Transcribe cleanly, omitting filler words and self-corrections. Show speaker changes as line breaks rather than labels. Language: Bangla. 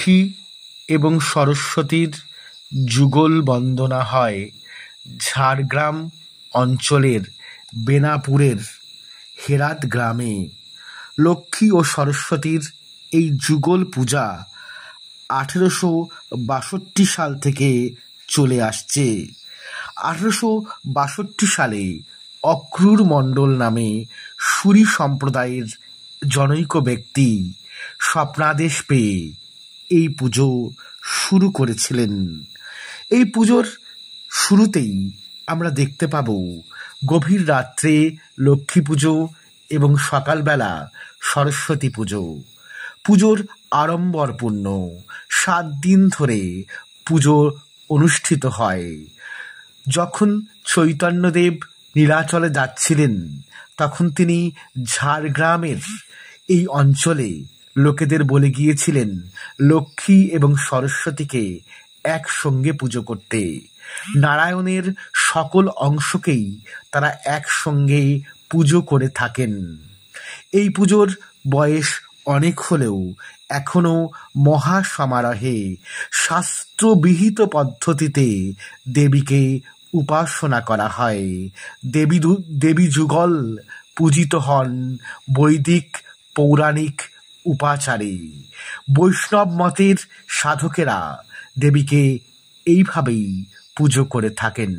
লক্ষ্মী এবং সরস্বতীর যুগল বন্দনা হয় ঝাড়গ্রাম অঞ্চলের বেনাপুরের হেরাত গ্রামে। লক্ষ্মী ও সরস্বতীর এই যুগল পূজা 1862 সাল থেকে চলে আসছে। 1862 সালে অক্রুর মণ্ডল নামে সুরি সম্প্রদায়ের জনৈক ব্যক্তি স্বপ্নাদেশ পেয়ে এই পুজো শুরু করেছিলেন। এই পুজোর শুরুতেই আমরা দেখতে পাব গভীর রাত্রে লক্ষ্মী পুজো এবং সকালবেলা সরস্বতী পুজো। পুজোর আড়ম্বরপূর্ণ 7 দিন ধরে পুজো অনুষ্ঠিত হয়। যখন চৈতন্যদেব নীলাচলে যাচ্ছিলেন তখন তিনি ঝাড়গ্রামের এই অঞ্চলে লোকেদের বলে গিয়েছিলেন লক্ষ্মী এবং সরস্বতীকে একসঙ্গে পুজো করতে। নারায়ণের সকল অংশকেই তারা একসঙ্গে পুজো করে থাকেন। এই পুজোর বয়স অনেক হলেও এখনো মহাসমারোহে শাস্ত্রবিহিত পদ্ধতিতে দেবীকে উপাসনা করা হয়। দেবী যুগল পূজিত হন বৈদিক পৌরাণিক উপাচারে। বৈষ্ণব মতের সাধকেরা দেবীকে এইভাবেই পুজো করে থাকেন।